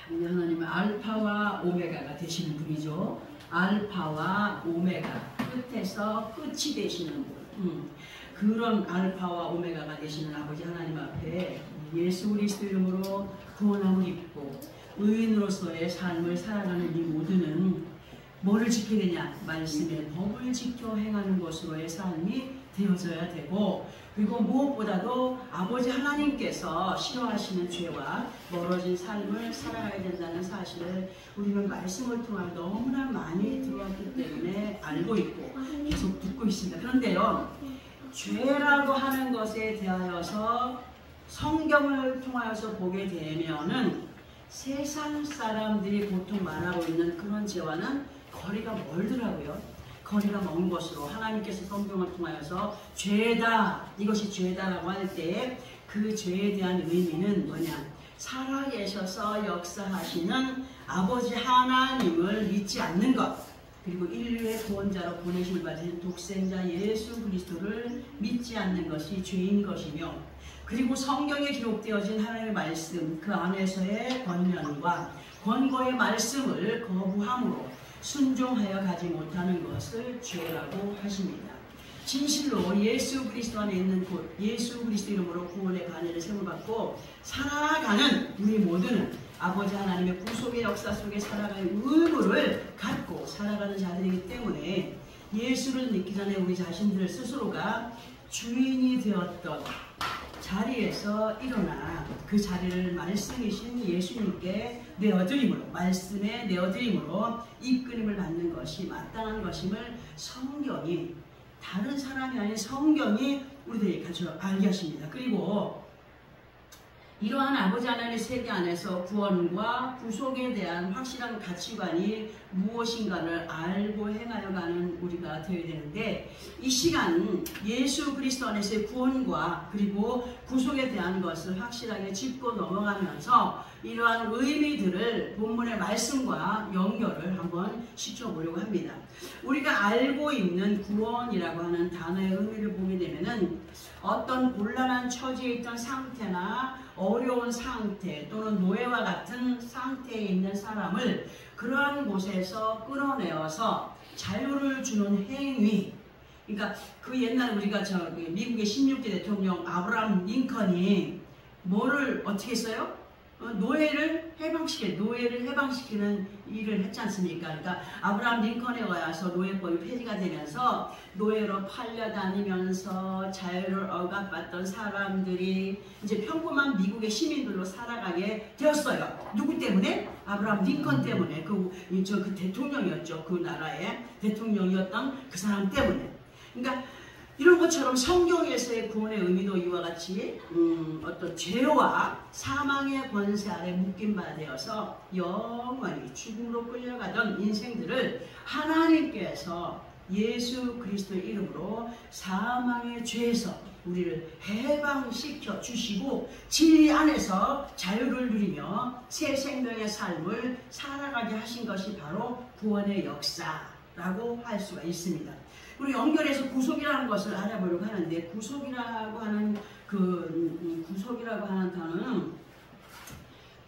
하나님은 알파와 오메가가 되시는 분이죠. 알파와 오메가, 끝에서 끝이 되시는 분. 그런 알파와 오메가가 되시는 아버지 하나님 앞에 예수 그리스도 이름으로 구원함을 입고 의인으로서의 삶을 살아가는 이 모두는 뭐를 지켜야 되냐? 말씀의 법을 지켜 행하는 것으로의 삶이 되어져야 되고, 그리고 무엇보다도 아버지 하나님께서 싫어하시는 죄와 멀어진 삶을 살아가야 된다는 사실을 우리는 말씀을 통해 너무나 많이 들어왔기 때문에 알고 있고 계속 듣고 있습니다. 그런데요, 죄라고 하는 것에 대하여서 성경을 통하여서 보게 되면은 세상 사람들이 보통 말하고 있는 그런 죄와는 거리가 멀더라고요. 거리가 먼 것으로 하나님께서 성경을 통하여서 죄다, 이것이 죄다라고 할 때 그 죄에 대한 의미는 뭐냐? 살아계셔서 역사하시는 아버지 하나님을 믿지 않는 것, 그리고 인류의 구원자로 보내심을 받으신 독생자 예수 그리스도를 믿지 않는 것이 죄인 것이며, 그리고 성경에 기록되어진 하나님의 말씀 그 안에서의 권면과 권고의 말씀을 거부함으로 순종하여 가지 못하는 것을 죄라고 하십니다. 진실로 예수 그리스도 안에 있는 곳, 예수 그리스도 이름으로 구원의 바늘을 세움받고 살아가는 우리 모두는 아버지 하나님의 구속의 역사 속에 살아갈 의무를 갖고 살아가는 자들이기 때문에 예수를 믿기 전에 우리 자신들 스스로가 주인이 되었던 자리에서 일어나 그 자리를 말씀이신 예수님께 내어드림으로, 말씀에 내어드림으로 이끌림을 받는 것이 마땅한 것임을 성경이, 다른 사람이 아닌 성경이 우리들에게 가르쳐 알게 하십니다. 그리고 이러한 아버지 하나님의 세계 안에서 구원과 구속에 대한 확실한 가치관이 무엇인가를 알고 행하여 가는 우리가 되어야 되는데, 이 시간 예수 그리스도 안에서의 구원과 그리고 구속에 대한 것을 확실하게 짚고 넘어가면서 이러한 의미들을 본문의 말씀과 연결을 한번 시켜보려고 합니다. 우리가 알고 있는 구원이라고 하는 단어의 의미를 보게 되면은 어떤 곤란한 처지에 있던 상태나 어려운 상태 또는 노예와 같은 상태에 있는 사람을 그러한 곳에서 끌어내어서 자유를 주는 행위. 그러니까 그 옛날 우리가 미국의 16대 대통령 아브라함 링컨이 뭐를 어떻게 했어요? 노예를 해방시키는 일을 했지 않습니까? 그러니까 아브라함 링컨에 의해서 노예법이 폐지가 되면서 노예로 팔려다니면서 자유를 억압받던 사람들이 이제 평범한 미국의 시민들로 살아가게 되었어요. 누구 때문에? 아브라함 링컨 때문에. 그 대통령이었죠. 그 나라의 대통령이었던 그 사람 때문에. 그러니까 이런 것처럼 성경에서의 구원의 의미도 이와 같이 어떤 죄와 사망의 권세 아래 묶임바 되어서 영원히 죽음으로 끌려가던 인생들을 하나님께서 예수 그리스도의 이름으로 사망의 죄에서 우리를 해방시켜 주시고 진리 안에서 자유를 누리며 새 생명의 삶을 살아가게 하신 것이 바로 구원의 역사라고 할 수가 있습니다. 우리 연결해서 구속이라는 것을 알아보려고 하는데, 구속이라고 하는 단어는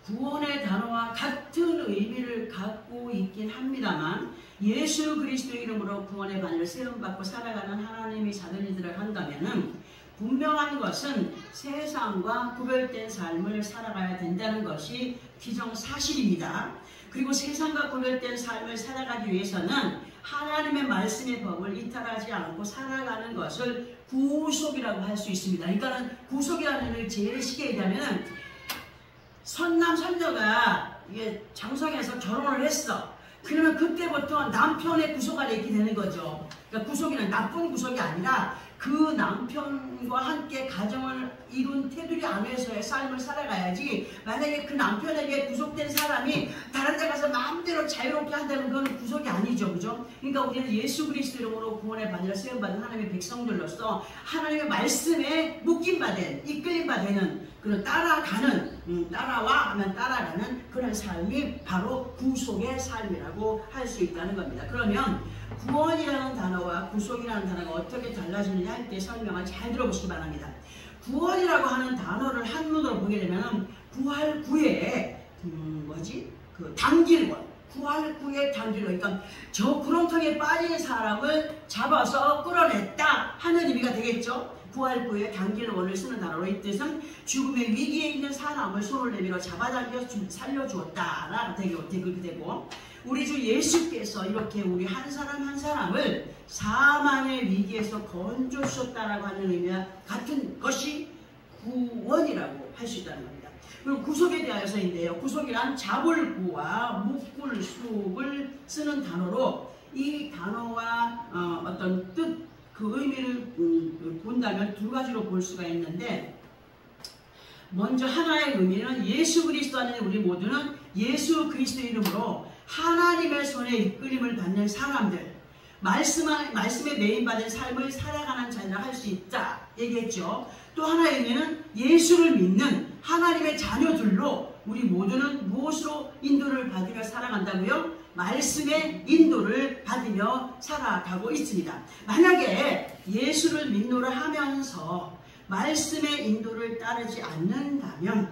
구원의 단어와 같은 의미를 갖고 있긴 합니다만, 예수 그리스도 이름으로 구원의 바늘을 세움받고 살아가는 하나님의 자녀들을 한다면은 분명한 것은 세상과 구별된 삶을 살아가야 된다는 것이 기정사실입니다. 그리고 세상과 구별된 삶을 살아가기 위해서는 하나님의 말씀의 법을 이탈하지 않고 살아가는 것을 구속이라고 할 수 있습니다. 그러니까 구속이라는 의미를 제일 쉽게 얘기하면 선남 선녀가 장성에서 결혼을 했어. 그러면 그때부터 남편의 구속 아래 있게 되는 거죠. 그러니까 구속이란 나쁜 구속이 아니라 그 남편과 함께 가정을 이룬 테두리 안에서의 삶을 살아가야지, 만약에 그 남편에게 구속된 사람이 다른 데 가서 마음대로 자유롭게 한다면 그건 구속이 아니죠. 그죠? 그러니까 우리는 예수 그리스도 이름으로 구원의 바늘을 세움받은 하나님의 백성들로서 하나님의 말씀에 묶임받은, 이끌림받는 그런 따라와 하면 따라가는 그런 삶이 바로 구속의 삶이라고 할 수 있다는 겁니다. 그러면 구원이라는 단어와 구속이라는 단어가 어떻게 달라지느냐 할 때 설명을 잘 들어보시기 바랍니다. 구원이라고 하는 단어를 한문으로 보게 되면 구할 구에 당길원, 구할구의 당길원. 그러니까 저 구렁텅이에 빠진 사람을 잡아서 끌어냈다 하는 의미가 되겠죠. 구할구의 당길원을 쓰는 단어로 이 뜻은 죽음의 위기에 있는 사람을 손을 내밀어 잡아당겨 살려주었다라고 되고, 우리 주 예수께서 이렇게 우리 한 사람 한 사람을 사망의 위기에서 건져주셨다라고 하는 의미와 같은 것이 구원이라고 할 수 있다는 겁니다. 그리고 구속에 대하여서인데요. 구속이란 잡을 구와 묶을 숲을 쓰는 단어로 이 단어와 어떤 뜻, 그 의미를 본다면 두 가지로 볼 수가 있는데, 먼저 하나의 의미는 예수 그리스도 안에 우리 모두는 예수 그리스도 이름으로 하나님의 손에 이끌림을 받는 사람들, 말씀에 메인받은 삶을 살아가는 자녀라 할 수 있다 얘기했죠. 또 하나의 의미는 예수를 믿는 하나님의 자녀들로 우리 모두는 무엇으로 인도를 받으며 살아간다고요? 말씀의 인도를 받으며 살아가고 있습니다. 만약에 예수를 믿노라 하면서 말씀의 인도를 따르지 않는다면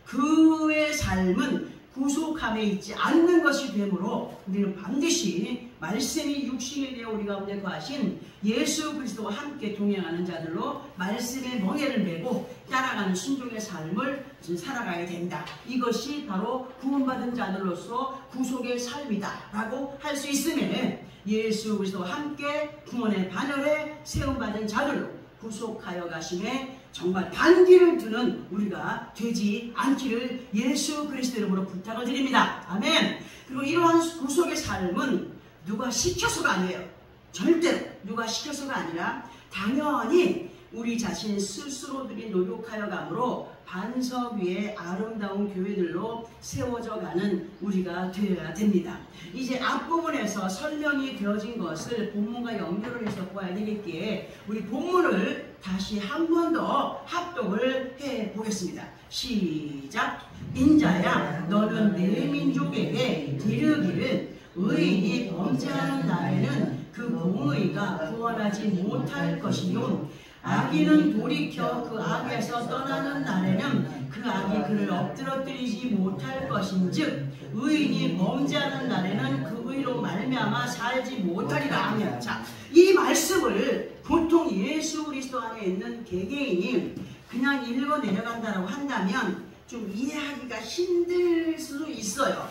그의 삶은 구속함에 있지 않는 것이 되므로 우리는 반드시 말씀이 육신이 되어 우리 가운데 거하신 예수 그리스도와 함께 동행하는 자들로 말씀의 멍에를 메고 따라가는 순종의 삶을 살아가야 된다. 이것이 바로 구원받은 자들로서 구속의 삶이다 라고 할 수 있음에, 예수 그리스도와 함께 구원의 반열에 세움받은 자들로 구속하여 가심에 정말 반기를 두는 우리가 되지 않기를 예수 그리스도 이름으로 부탁을 드립니다. 아멘. 그리고 이러한 구속의 삶은 누가 시켜서가 아니에요. 절대로 누가 시켜서가 아니라 당연히 우리 자신 스스로들이 노력하여 가므로 반석 위에 아름다운 교회들로 세워져 가는 우리가 되어야 됩니다. 이제 앞부분에서 설명이 되어진 것을 본문과 연결을 해서 보아야 되겠기에 우리 본문을 다시 한 번 더 합독을 해 보겠습니다. 시작. 인자야, 너는 내 민족에게 이르기를 의인이 범죄하는 날에는 그 공의가 구원하지 못할 것이요, 악인은 돌이켜 그 악에서 떠나는 날에는 그 악이 그를 엎드러뜨리지 못할 것인즉 의인이 범죄하는 날에는 그 의로 말미암아 살지 못하리라 하며, 자, 이 말씀을 보통 예수 그리스도 안에 있는 개개인이 그냥 읽어 내려간다고 한다면 좀 이해하기가 힘들 수도 있어요.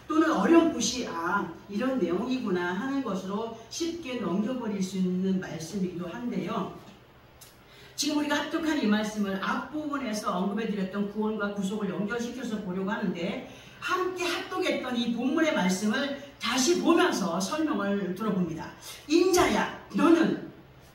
또는 어렴풋이 이런 내용이구나 하는 것으로 쉽게 넘겨버릴 수 있는 말씀이기도 한데요. 지금 우리가 합독한 이 말씀을 앞부분에서 언급해드렸던 구원과 구속을 연결시켜서 보려고 하는데, 함께 합독했던 이 본문의 말씀을 다시 보면서 설명을 들어봅니다. 인자야, 너는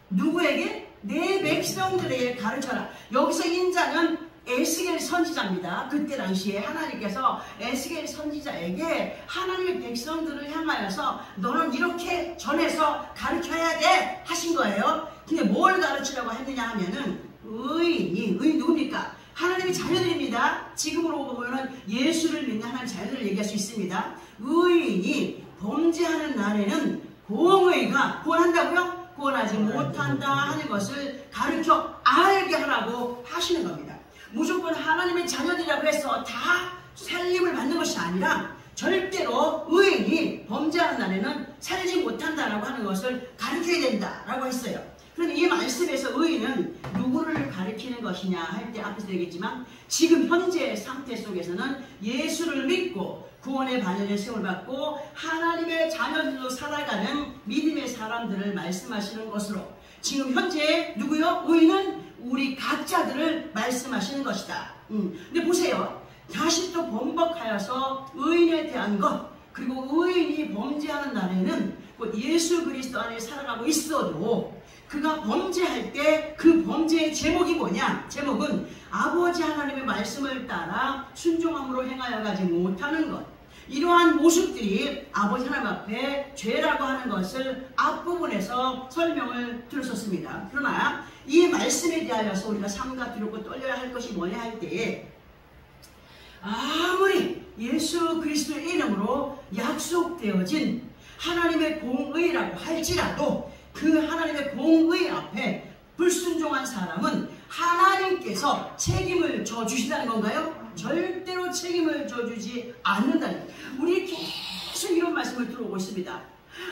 누구에게? 내 백성들에게 가르쳐라. 여기서 인자는 에스겔 선지자입니다. 그때 당시에 하나님께서 에스겔 선지자에게 하나님의 백성들을 향하여서 너는 이렇게 전해서 가르쳐야 돼 하신 거예요. 근데 뭘 가르치라고 했느냐 하면은 의인 누굽니까? 하나님의 자녀들입니다. 지금으로 보면은 예수를 믿는 하나님의 자녀들을 얘기할 수 있습니다. 의인이 범죄하는 날에는 공의가 구원한다고요? 구원하지 못한다 하는 것을 가르쳐 알게 하라고 하시는 겁니다. 무조건 하나님의 자녀들이라고 해서 다 살림을 받는 것이 아니라 절대로 의인이 범죄하는 날에는 살지 못한다라고 하는 것을 가르쳐야 된다라고 했어요. 그런데 이 말씀에서 의인은 누구를 가르치는 것이냐 할 때 앞에서 얘기했지만, 지금 현재 상태 속에서는 예수를 믿고 구원의 반열에 세움을 받고 하나님의 자녀들로 살아가는 믿음의 사람들을 말씀하시는 것으로, 지금 현재 누구요? 의인은 우리 각자들을 말씀하시는 것이다. 근데 보세요. 다시 또 번복하여서 의인에 대한 것, 그리고 의인이 범죄하는 날에는 곧 예수 그리스도 안에 살아가고 있어도 그가 범죄할 때 그 범죄의 제목이 뭐냐? 제목은 아버지 하나님의 말씀을 따라 순종함으로 행하여 가지 못하는 것. 이러한 모습들이 아버지 하나님 앞에 죄라고 하는 것을 앞부분에서 설명을 들었었습니다. 그러나 이 말씀에 대하여서 우리가 삼가 두렵고 떨려야 할 것이 뭐냐 할 때에, 아무리 예수 그리스도의 이름으로 약속되어진 하나님의 공의라고 할지라도 그 하나님의 공의 앞에 불순종한 사람은 하나님께서 책임을 져주신다는 건가요? 절대로 책임을 져주지 않는다는 거예요. 우리 계속 이런 말씀을 들어오고 있습니다.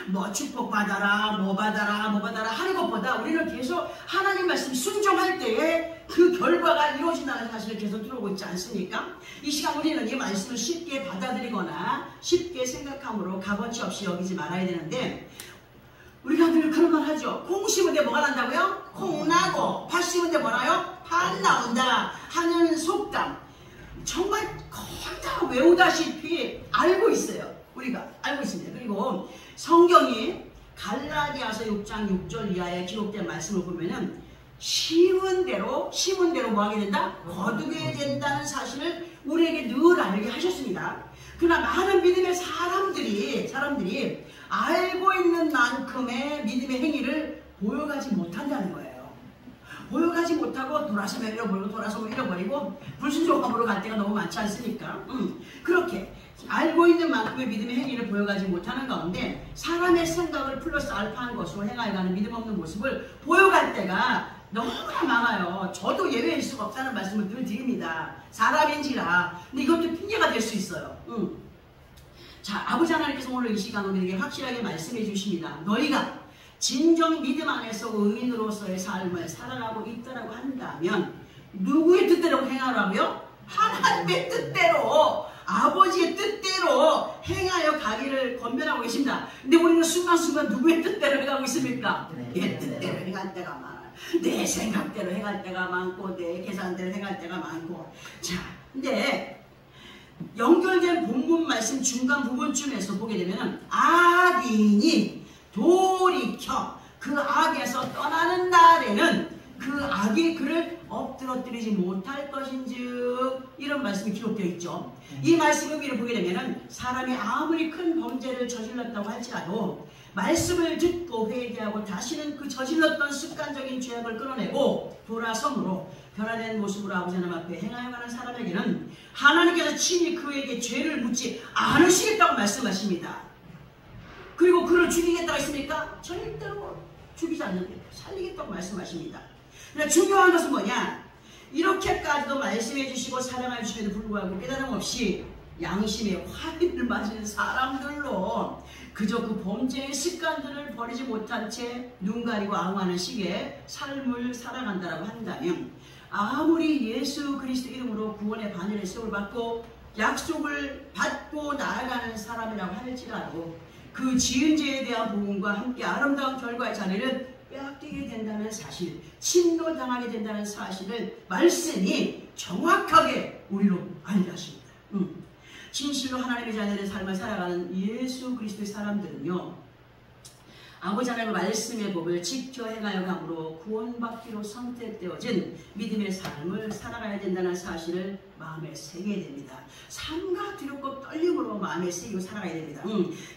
뭐 축복받아라, 뭐 받아라, 뭐 받아라 하는 것보다 우리는 계속 하나님 말씀 순종할 때에 그 결과가 이루어진다는 사실을 계속 들어오고 있지 않습니까? 이 시간 우리는 이 말씀을 쉽게 받아들이거나 쉽게 생각함으로 값어치 없이 여기지 말아야 되는데, 우리가 늘 그런 말 하죠. 콩 심은 데 뭐가 난다고요? 콩 나고, 팥 심은 데 뭐나요? 팥 나온다 하는 속담, 정말 거의 다 외우다시피 알고 있어요. 우리가 알고 있습니다. 그리고 성경이 갈라디아서 6장 6절 이하에 기록된 말씀을 보면은 심은 대로 뭐 하게 된다? 거두게 된다는 사실을 우리에게 늘 알게 하셨습니다. 그러나 많은 믿음의 사람들이 알고 있는 만큼의 믿음의 행위를 보여가지 못한다는 거예요. 보여가지 못하고 돌아서면 잃어버리고 돌아서면 잃어버리고 불순종함으로 갈 때가 너무 많지 않습니까? 그렇게 알고 있는 만큼의 믿음의 행위를 보여가지 못하는 가운데 사람의 생각을 플러스 알파한 것으로 행하여가는 믿음 없는 모습을 보여갈 때가 너무나 많아요. 저도 예외일 수가 없다는 말씀을 늘 드립니다. 사람인지라. 근데 이것도 핑계가 될 수 있어요. 자, 아버지 하나님께서 오늘 이 시간 우리에게 확실하게 말씀해 주십니다. 너희가 진정 믿음 안에서 의인으로서의 삶을 살아가고 있다라고 한다면 누구의 뜻대로 행하라고요? 하나님의 뜻대로, 아버지의 뜻대로 행하여 가기를 권면하고 계십니다. 근데 우리는 순간순간 누구의 뜻대로 행하고 있습니까? 내 뜻대로 행할 때가 많아요. 내 생각대로 행할 때가 많고 내 계산대로 행할 때가 많고. 자, 근데 연결된 본문 말씀 중간 부분쯤에서 보게 되면 악인이 돌이켜 그 악에서 떠나는 날에는 그 악이 그를 엎드러뜨리지 못할 것인즉, 이런 말씀이 기록되어 있죠. 이 말씀을 위로 보게 되면 사람이 아무리 큰 범죄를 저질렀다고 할지라도 말씀을 듣고 회개하고 다시는 그 저질렀던 습관적인 죄악을 끊어내고 돌아섬으로 변화된 모습으로 아버지 하나님 앞에 행하여 가는 사람에게는 하나님께서 친히 그에게 죄를 묻지 않으시겠다고 말씀하십니다. 그리고 그를 죽이겠다고 했습니까? 절대로 죽이지 않는데 살리겠다고 말씀하십니다. 그러나 중요한 것은 뭐냐? 이렇게까지도 말씀해 주시고 사랑해 주심에도 불구하고 깨달음 없이 양심의 화를 맞은 사람들로 그저 그 범죄의 습관들을 버리지 못한 채 눈 가리고 앙하는 식의 삶을 살아간다고 한다면, 아무리 예수 그리스도 이름으로 구원의 바늘에 세움을 받고 약속을 받고 나아가는 사람이라고 할지라도 그 지은 죄에 대한 부분과 함께 아름다운 결과의 자리를 빼앗기게 된다는 사실, 침노당하게 된다는 사실을 말씀이 정확하게 우리로 알려하십니다. 진실로 하나님의 자녀들의 삶을 살아가는 예수 그리스도의 사람들은요, 아버지 하나님의 말씀의 법을 지켜 행하여 감으로 구원받기로 선택되어진 믿음의 삶을 살아가야 된다는 사실을 마음에 새겨야 됩니다. 삶과 두렵고 떨림으로 마음에 새기고 살아가야 됩니다.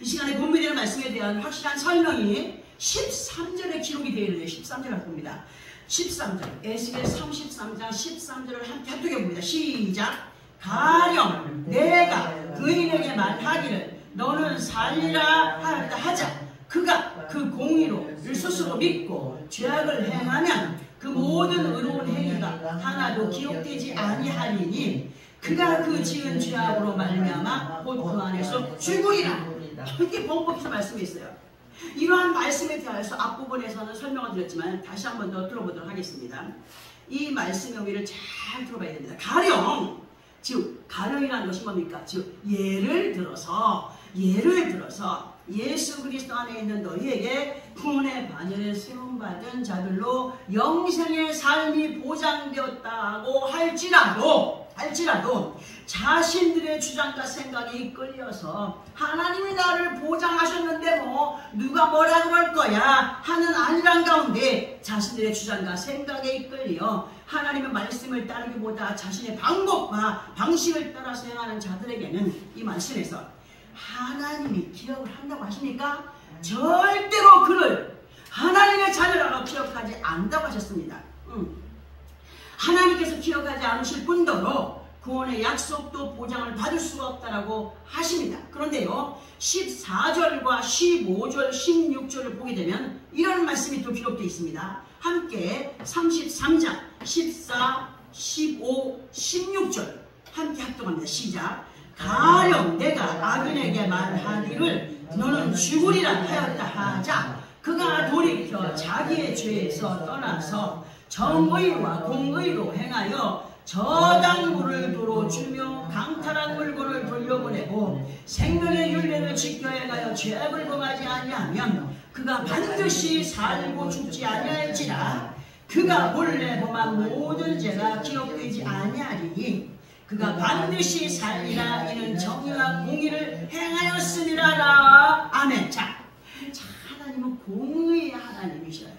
이 시간에 본문의 말씀에 대한 확실한 설명이 13절에 기록이 되어 있는데 13절을 봅니다. 13절, 에스겔 33장 13절을 함께 합독해 봅니다. 시작! 가령 내가 그인에게 말하기를 너는 살리라 하자. 그가 그 공의를 스스로 믿고 죄악을 행하면 그 모든 의로운 행위가 하나도 기록되지 아니하리니 그가 그 지은 죄악으로 말미암아 곧 그 안에서 죽으리라. 이렇게 번복해서 말씀이 있어요. 이러한 말씀에 대해서 앞부분에서는 설명을 드렸지만 다시 한 번 더 들어보도록 하겠습니다. 이 말씀의 의미를 잘 들어봐야 됩니다. 가령, 즉 가령이라는 것이 뭡니까? 즉 예를 들어서 예수 그리스도 안에 있는 너희에게 구원의 바늘에 세움받은 자들로 영생의 삶이 보장되었다고 할지라도 자신들의 주장과 생각에 이끌려서 하나님이 나를 보장하셨는데 뭐 누가 뭐라 그럴 거야 하는 안일한 가운데 자신들의 주장과 생각에 이끌려 하나님의 말씀을 따르기보다 자신의 방법과 방식을 따라서 행하는 자들에게는 이 말씀에서 하나님이 기억을 한다고 하십니까? 절대로 그를 하나님의 자녀라고 기억하지 않는다고 하셨습니다. 하나님께서 기억하지 않으실 뿐더러 구원의 약속도 보장을 받을 수가 없다라고 하십니다. 그런데요, 14절과 15절, 16절을 보게 되면 이런 말씀이 또 기록되어 있습니다. 함께 33장 14, 15, 16절 함께 합동합니다. 시작. 가령 내가 악인에게 말하기를 너는 죽으리라 하였다 하자 그가 돌이켜 자기의 죄에서 떠나서 정의와 공의로 행하여 저당물을 도로 주며 강탈한 물건을 돌려보내고 생명의 율례를 지켜 행하여 죄악을 범하지 아니하면 그가 반드시 살고 죽지 아니할지라. 그가 본래 범한 모든 죄가 기억되지 아니하리니 그가 반드시 살리라. 이는 정의와 공의를 행하였음이라라. 아멘. 자, 하나님은 공의의 하나님이셔요.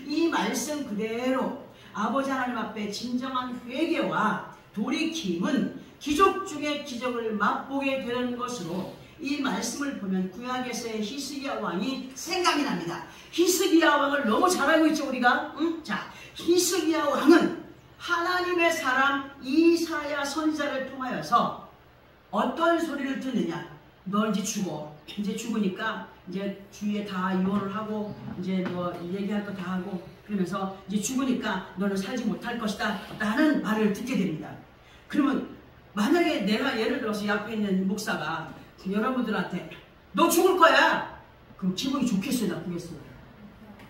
이 말씀 그대로 아버지 하나님 앞에 진정한 회개와 돌이킴은 기적 중에 기적을 맛보게 되는 것으로 이 말씀을 보면 구약에서의 히스기야 왕이 생각이 납니다. 히스기야 왕을 너무 잘 알고 있죠 우리가? 자, 히스기야 왕은 하나님의 사람 이사야 선지자를 통하여서 어떤 소리를 듣느냐? 너 이제 죽어. 이제 죽으니까 이제 주위에 다 유언을 하고 이제 뭐 얘기할 거 다 하고 그러면서 이제 죽으니까 너는 살지 못할 것이다 라는 말을 듣게 됩니다. 그러면 만약에 내가 예를 들어서 옆에 있는 목사가 여러분들한테 너 죽을 거야. 그럼 기분이 좋겠어요? 나쁘겠어요?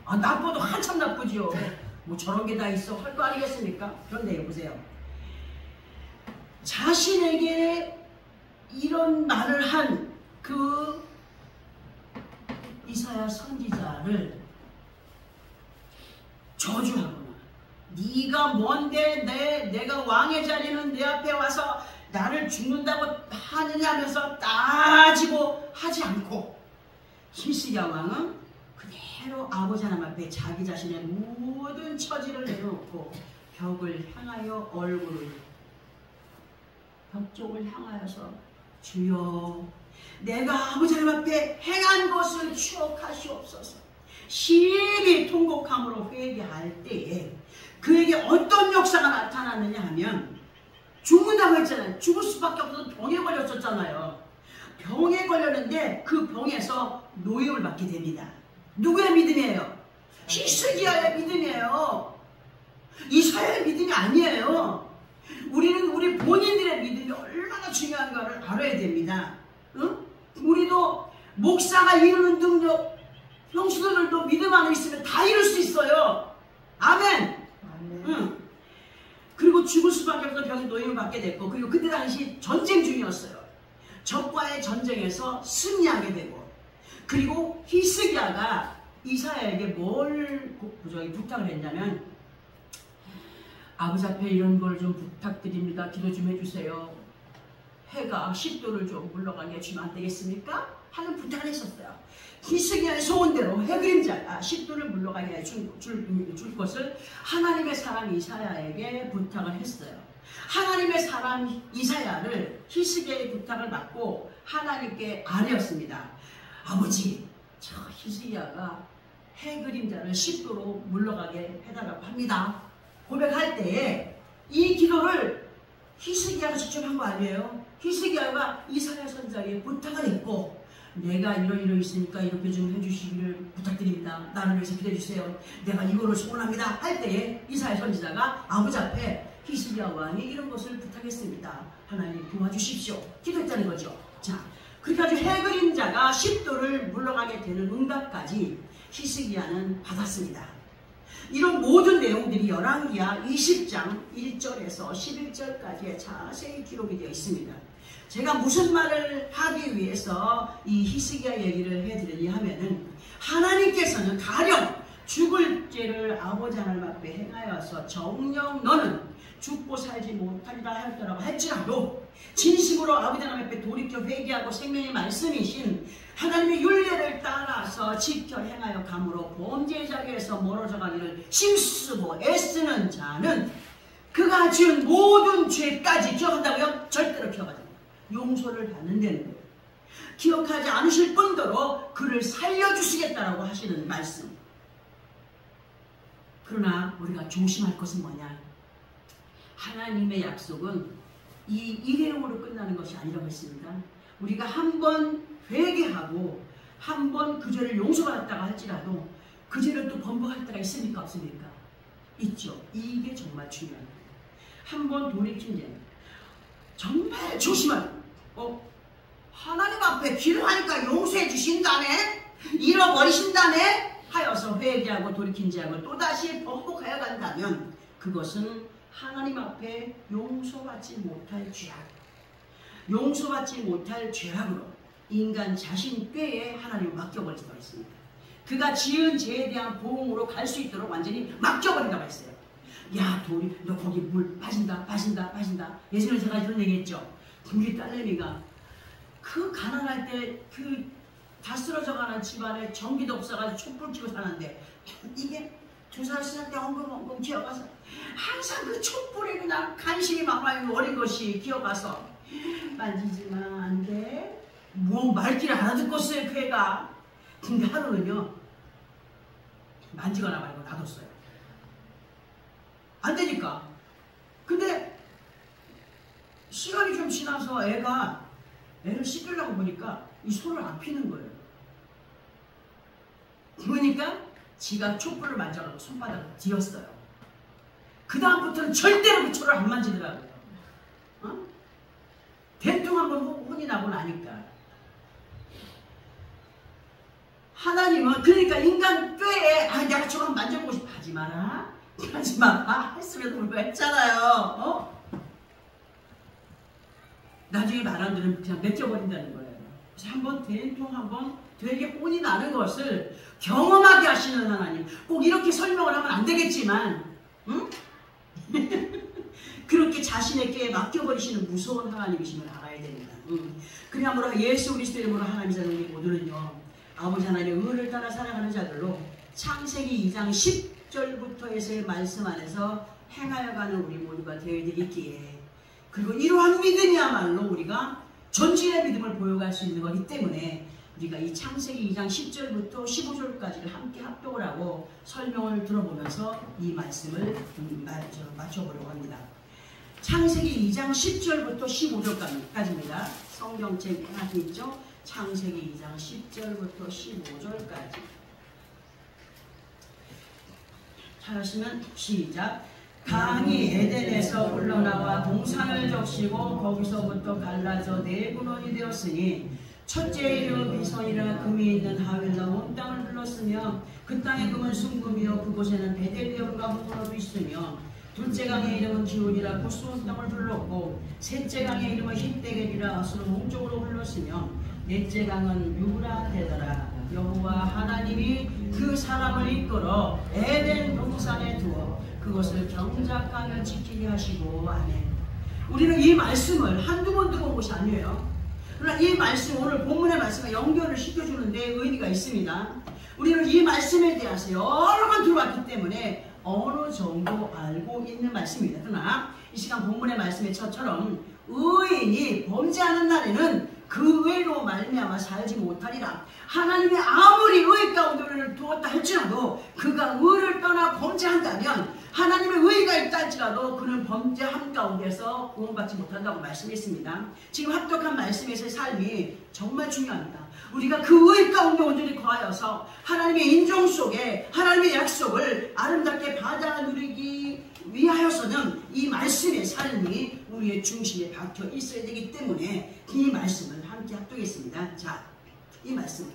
아, 나빠도 한참 나쁘지요. 뭐 저런 게 다 있어 할 거 아니겠습니까? 그런데 보세요. 자신에게 이런 말을 한 그 이사야 선지자를 저주하거나 네가 뭔데 내가 왕의 자리는 내 앞에 와서 나를 죽는다고 하느냐 하면서 따지고 하지 않고 히스기야 왕은 그대로 아버지 하나님 앞에 자기 자신의 모든 처지를 내려놓고 벽을 향하여 벽 쪽을 향하여서 주여 내가 아버지 하나님 앞에 행한 것을 추억하시옵소서. 심히 통곡함으로 회개할 때에 그에게 어떤 역사가 나타났느냐 하면 죽는다고 했잖아요. 죽을 수밖에 없어서 병에 걸렸었잖아요. 병에 걸렸는데 그 병에서 노임을 받게 됩니다. 누구의 믿음이에요? 히스기야의 믿음이에요. 이사야의 믿음이 아니에요. 우리는 우리 본인들의 믿음이 얼마나 중요한가를 알아야 됩니다. 응? 우리도 목사가 이루는 능력 형수들도 믿음 안에 있으면 다 이룰 수 있어요. 아멘. 응. 그리고 죽을 수밖에 없어서 병에 노임을 받게 됐고 그리고 그때 당시 전쟁 중이었어요. 적과의 전쟁에서 승리하게 되고 그리고 히스기야가 이사야에게 뭘 부탁을 했냐면 아버지 앞에 이런 걸 좀 부탁드립니다. 기도 좀 해주세요. 해가 10도를 좀 물러가게 해주면 안 되겠습니까? 하는 부탁을 했었어요. 히스기야의 소원대로 해그림자 10도를 물러가게 줄 것을 하나님의 사람 이사야에게 부탁을 했어요. 하나님의 사람 이사야를 히스기야의 부탁을 받고 하나님께 아뢰었습니다. 아버지, 저 히스기야가 해그림자를 10도로 물러가게 해달라고 합니다. 고백할 때에 이 기도를 히스기야가 직접 한 거 아니에요. 히스기야가 이사야 선지자에게 부탁을 했고 내가 이러 있으니까 이렇게 좀 해주시기를 부탁드립니다. 나를 위해서 기도해주세요. 내가 이거를 소원합니다. 할 때에 이사야 선지자가 아버지 앞에 히스기야 왕이 이런 것을 부탁했습니다. 하나님 도와주십시오. 기도했다는 거죠. 자, 그렇게 아주 해그림자가 10도를 물러가게 되는 응답까지 히스기야는 받았습니다. 이런 모든 내용들이 열왕기하 20장 1절에서 11절까지의 자세히 기록이 되어 있습니다. 제가 무슨 말을 하기 위해서 이 히스기야 얘기를 해드리냐 하면은 하나님께서는 가령 죽을 죄를 아버지 하나님 앞에 행하여서 정녕 너는 죽고 살지 못하리라 하였더라고 할지라도 진심으로 아버지 하나님 앞에 돌이켜 회개하고 생명의 말씀이신 하나님의 율례를 따라서 지켜 행하여 감으로 범죄의 자리에서 멀어져 가기를 힘쓰고 애쓰는 자는 그가 지은 모든 죄까지 기억한다고요? 절대로 기억하지 않아요. 용서를 받는다는 거예요. 기억하지 않으실 뿐더러 그를 살려주시겠다라고 하시는 말씀. 그러나 우리가 조심할 것은 뭐냐? 하나님의 약속은 이 일회용으로 끝나는 것이 아니라고 했습니다. 우리가 한번 회개하고 한번 그 죄를 용서받았다가 할지라도 그 죄를 또 번복할 때가 있습니까? 없습니까? 있죠. 이게 정말 중요합니다. 한번 돌이킨 죄. 정말 조심한 하나님 앞에 기도하니까 용서해 주신다네, 잃어버리신다네 하여서 회개하고 돌이킨지하고 또다시 번복하여 간다면 그것은 하나님 앞에 용서받지 못할 죄악, 용서받지 못할 죄악으로 인간 자신 꾀에 하나님을 맡겨버릴 수가 있습니다. 그가 지은 죄에 대한 보응으로 갈 수 있도록 완전히 맡겨버린다고 했어요. 야, 돌이 너 거기 물 빠진다. 예전에 제가 이런 얘기했죠. 우리 딸내미가 그 가난할 때 그 다 쓰러져가는 집안에 전기도 없어가지고 촛불 켜고 사는데 이게 2살 때 엉금엉금 기어가서 항상 그 촛불에 그냥 관심이 많아요. 어린 것이 기어가서 만지지만 안 돼. 뭐 말귀를 알아듣고 있어요, 그 애가. 근데 하루는요 만지거나 말고 놔뒀어요. 안 되니까. 근데 시간이 좀 지나서 애를 씻으려고 보니까 이 손을 안 피는 거예요. 그러니까 지가 촛불을 만져가지고 손바닥을 뒤었어요. 그 다음부터는 절대로 그 초를 안 만지더라고요. 대충 한번 혼이 나고 나니까. 하나님은 그러니까 인간 꾀에 내가 저거 만져보고 싶어. 하지 마라. 했음에도 불구하고 했잖아요. 나중에 말하는 그냥 맡겨버린다는 거예요. 그래서 한번 대통 한번 되게 혼이 나는 것을 경험하게 하시는 하나님. 꼭 이렇게 설명을 하면 안 되겠지만 그렇게 자신의 꾀에 맡겨버리시는 무서운 하나님이심을 알아야 됩니다. 그러므로 예수 그리스도 이름으로 하나님의 자녀 우리 모두는요, 아버지 하나님의 의를 따라 살아가는 자들로 창세기 2장 10절부터에서의 말씀 안에서 행하여가는 우리 모두가 되어야 되겠기에, 그리고 이러한 믿음이야말로 우리가 전진의 믿음을 보여갈 수 있는 거기 때문에 우리가 이 창세기 2장 10절부터 15절까지를 함께 합독을 하고 설명을 들어보면서 이 말씀을 맞춰보려고 합니다. 창세기 2장 10절부터 15절까지입니다. 성경책 하나 있죠? 창세기 2장 10절부터 15절까지. 찾으시면 시작. 강이 에덴에서 흘러나와 동산을 적시고 거기서부터 갈라져 네 근원이 되었으니 첫째 이름 비선이라 금이 있는 하윌라 온 땅을 불렀으며 그 땅의 금은 순금이요 그곳에는 베델리엄과 호모노도 있으며 둘째 강의 이름은 기온이라 고스온 땅을 불렀고 셋째 강의 이름은 힛데겔이라 아수르 동쪽으로 불렀으며 넷째 강은 유브라데더라. 여호와 하나님이 그 사람을 이끌어 에덴 동산에 두어 그것을 경작하며 지키게 하시고. 아멘. 우리는 이 말씀을 한두 번 들어본 것이 아니에요. 그러나 이 말씀, 오늘 본문의 말씀과 연결을 시켜주는 데 의미가 있습니다. 우리는 이 말씀에 대해서 여러 번 들어왔기 때문에 어느 정도 알고 있는 말씀입니다. 그러나 이 시간 본문의 말씀의 첫처럼 의인이 범죄하는 날에는 그 의로 말미암아 살지 못하리라. 하나님이 아무리 의 가운데 두었다 할지라도 그가 의를 떠나 범죄한다면 하나님의 의가 있다 할지라도 그는 범죄한 가운데서 구원받지 못한다고 말씀했습니다. 지금 합독한 말씀에서의 삶이 정말 중요합니다. 우리가 그 의 가운데 온전히 거하여서 하나님의 인종 속에 하나님의 약속을 아름답게 받아 누리기 위하여서는 이 말씀의 삶이 우리의 중심에 박혀 있어야 되기 때문에 이 말씀을 함께 합독했습니다. 자, 이 말씀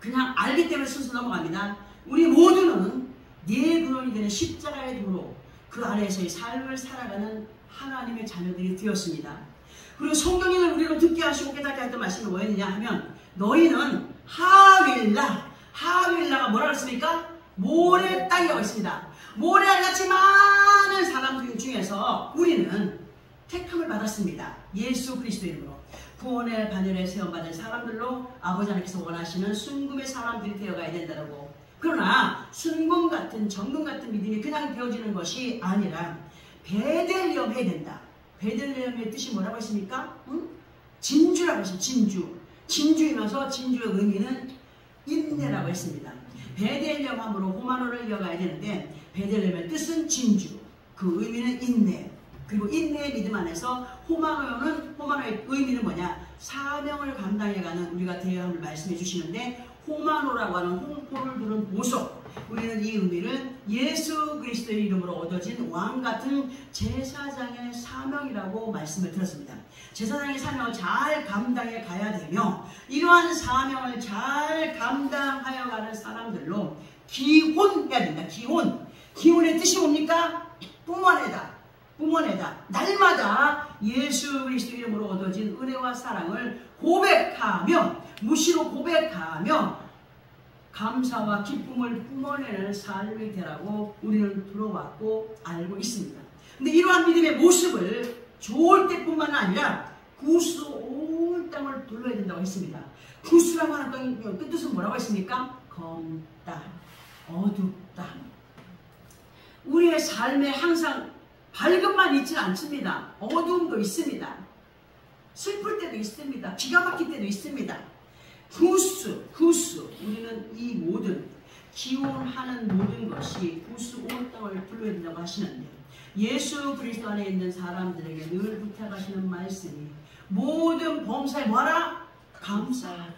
그냥 알기 때문에 순수 넘어갑니다. 우리 모두는 네 근원이 되는 십자가의 도로 그 안에서의 삶을 살아가는 하나님의 자녀들이 되었습니다. 그리고 성경인을 우리로 듣게 하시고 깨닫게 했던 말씀이 뭐였느냐 하면 너희는 하윌라가 뭐라고 했습니까? 모래 땅이라고 했습니다. 모래알같이 많은 사람들 중에서 우리는 택함을 받았습니다. 예수 그리스도 이름으로 구원의 바늘에 세움받은 사람들로 아버지 하나님께서 원하시는 순금의 사람들이 되어가야 된다고. 그러나 순금 같은 정금 같은 믿음이 그냥 되어지는 것이 아니라 베델리엄 해야 된다. 베델리엄의 뜻이 뭐라고 했습니까? 진주라고 했습니다. 진주이면서 진주의 의미는 인내라고 했습니다. 베델리엄함으로 호마노를 이어가야 되는데 베델리엄의 뜻은 진주, 그 의미는 인내. 그리고 인내의 믿음 안에서 호마노의 의미는 뭐냐? 사명을 감당해가는 우리가 되어야 함을 말씀해 주시는데 호마노라고 하는 홍포를 두른 보석, 우리는 이 의미를 예수 그리스도의 이름으로 얻어진 왕같은 제사장의 사명이라고 말씀을 들었습니다. 제사장의 사명을 잘 감당해 가야 되며 이러한 사명을 잘 감당하여 가는 사람들로 기혼해야 된다. 기혼의 뜻이 뭡니까? 뿜어내다. 날마다 예수 그리스도 이름으로 얻어진 은혜와 사랑을 고백하며 무시로 고백하며 감사와 기쁨을 뿜어내는 삶이 되라고 우리는 들어왔고 알고 있습니다. 근데 이러한 믿음의 모습을 좋을 때뿐만 아니라 구수 온 땅을 둘러야 된다고 했습니다. 구수라고 하는 그 뜻은 뭐라고 했습니까? 검다, 어둡다. 우리의 삶에 항상 밝음만 있지는 않습니다. 어두움도 있습니다. 슬플 때도 있습니다. 기가 막힐 때도 있습니다. 구수. 우리는 이 모든 기원하는 모든 것이 구수 온 땅을 둘러야 된다고 하시는데 예수 그리스도 안에 있는 사람들에게 늘 부탁하시는 말씀이 모든 범사에 뭐하라? 감사하라.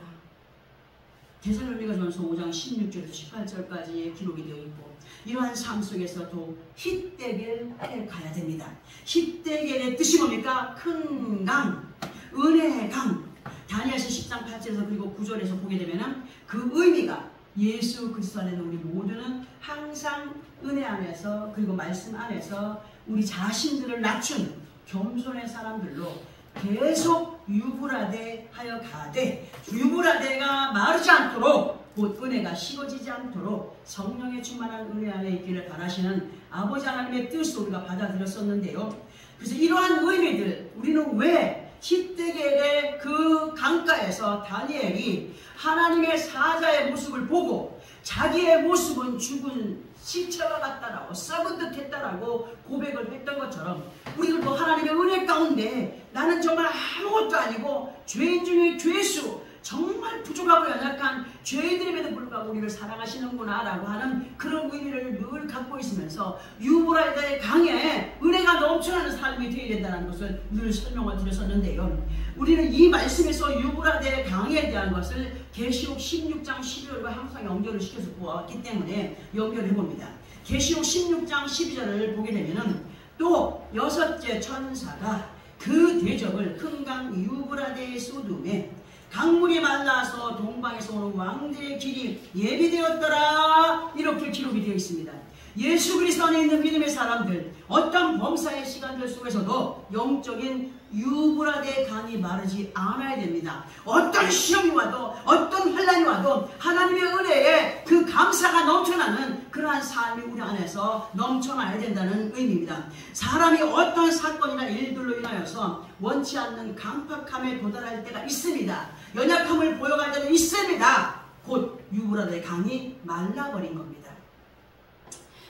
데살로니가전서 5장 16절에서 18절까지 기록이 되어 있고 이러한 삶 속에서도 힛데겔에 가야 됩니다. 힛데겔의 뜻이 뭡니까? 큰 강, 은혜의 강. 다니엘서 10장 8절에서 그리고 9절에서 보게 되면 그 의미가 예수 그리스도 안에 있는 우리 모두는 항상 은혜 안에서 그리고 말씀 안에서 우리 자신들을 낮춘 겸손의 사람들로 계속 유브라데 하여 가되 유브라데가 마르지 않도록 곧 은혜가 식어지지 않도록 성령의 충만한 은혜 안에 있기를 바라시는 아버지 하나님의 뜻을 우리가 받아들였었는데요. 그래서 이러한 의미들 우리는 왜 힛데겔의 그 강가에서 다니엘이 하나님의 사자의 모습을 보고 자기의 모습은 죽은 시체와 같다라고 썩은 듯 했다라고 고백을 했던 것처럼 우리들도 하나님의 은혜 가운데 나는 정말 아무것도 아니고 죄인 중에 죄수 정말 부족하고 연약한 죄인들임에도 불구하고 우리를 사랑하시는구나 라고 하는 그런 의미를 늘 갖고 있으면서 유브라데의 강에 은혜가 넘쳐나는 삶이 되어야 된다는 것을 늘 설명을 드렸었는데요. 우리는 이 말씀에서 유브라데의 강에 대한 것을 계시록 16장 12절과 항상 연결을 시켜서 보았기 때문에 연결해 봅니다. 계시록 16장 12절을 보게 되면 또 여섯째 천사가 그 대적을 큰 강 유브라데의 쏟음에 강물이 말라서 동방에서 오는 왕들의 길이 예비되었더라 이렇게 기록이 되어 있습니다. 예수 그리스도 안에 있는 믿음의 사람들 어떤 범사의 시간들 속에서도 영적인 유브라데 강이 마르지 않아야 됩니다. 어떤 시험이 와도 어떤 환난이 와도 하나님의 은혜에 그 감사가 넘쳐나는 그러한 삶이 우리 안에서 넘쳐나야 된다는 의미입니다. 사람이 어떤 사건이나 일들로 인하여서 원치 않는 강팍함에 도달할 때가 있습니다. 연약함을 보여갈 때도 있습니다. 곧 유브라데 강이 말라버린 겁니다.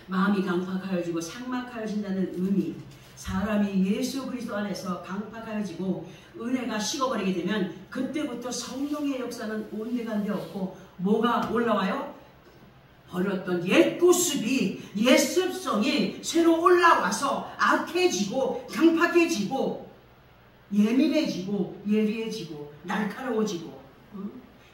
마음이 강팍하여지고 삭막하여진다는 의미, 사람이 예수 그리스도 안에서 강팍하여지고 은혜가 식어버리게 되면 그때부터 성령의 역사는 온데간데 없고 뭐가 올라와요? 버렸던 옛 모습이 옛 습성이 새로 올라와서 악해지고 강팍해지고 예민해지고 예리해지고 날카로워지고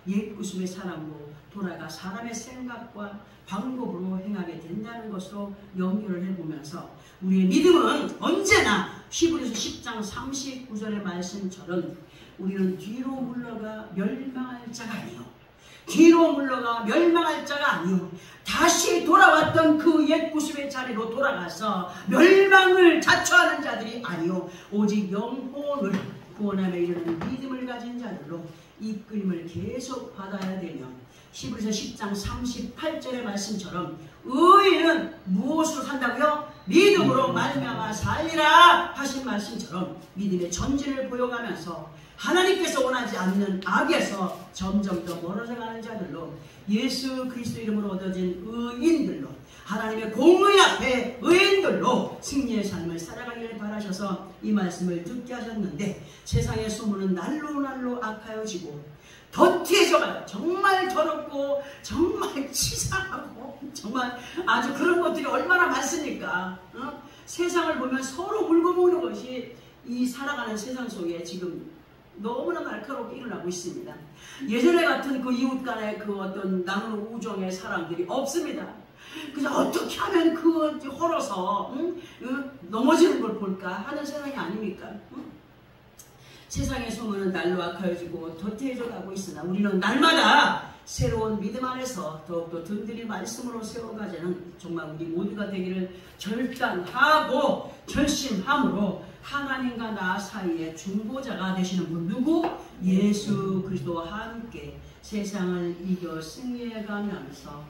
옛 모습의 사람으로 돌아가 사람의 생각과 방법으로 행하게 된다는 것으로 연결을 해보면서 우리의 믿음은 언제나 히브리서 10장 39절의 말씀처럼 우리는 뒤로 물러가 멸망할 자가 아니요 뒤로 물러가 멸망할 자가 아니요 다시 돌아왔던 그 옛 모습의 자리로 돌아가서 멸망을 자초하는 자들이 아니요 오직 영혼을 구원함에 이르는 믿음을 가진 자들로 이끌림을 계속 받아야 되며 히브리서 10장 38절의 말씀처럼 의인은 무엇으로 산다고요? 믿음으로 말미암아 살리라 하신 말씀처럼 믿음의 전진을 보여가면서 하나님께서 원하지 않는 악에서 점점 더 멀어져 가는 자들로 예수 그리스도 이름으로 얻어진 의인들로 하나님의 공의 앞에 의인들로 승리의 삶을 살아가기를 바라셔서 이 말씀을 듣게 하셨는데 세상의 소문은 날로 날로 악하여지고 더티해져가요. 정말 더럽고 정말 치사하고 정말 아주 그런 것들이 얼마나 많습니까? 세상을 보면 서로 물고 먹는 것이 이 살아가는 세상 속에 지금 너무나 날카롭게 일어나고 있습니다. 예전에 같은 그 이웃 간의 그 어떤 나누는 우정의 사랑들이 없습니다. 그래서 어떻게 하면 그 헐어서 넘어지는 걸 볼까 하는 생각이 아닙니까? 세상의 소문은 날로 악하여지고 도태해져 가고 있으나 우리는 날마다 새로운 믿음 안에서 더욱더 든든히 말씀으로 세워가자는 정말 우리 모두가 되기를 결단하고 결심함으로 하나님과 나 사이의 중보자가 되시는 분 누구? 예수 그리스도와 함께 세상을 이겨 승리해가면서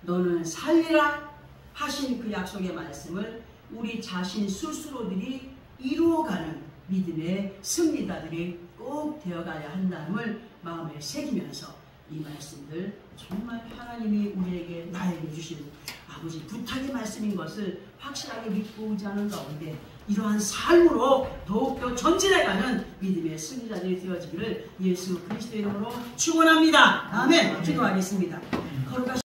너는 살리라 하신 그 약속의 말씀을 우리 자신 스스로들이 이루어가는 믿음의 승리자들이 꼭 되어가야 한다는 마음에 새기면서 이 말씀들 정말 하나님이 우리에게 나에게 주신 아버지 부탁의 말씀인 것을 확실하게 믿고 의지하는 가운데 이러한 삶으로 더욱더 전진해가는 믿음의 승리자들이 되어지기를 예수 그리스도의 이름으로 축원합니다. 아멘. 기도하겠습니다.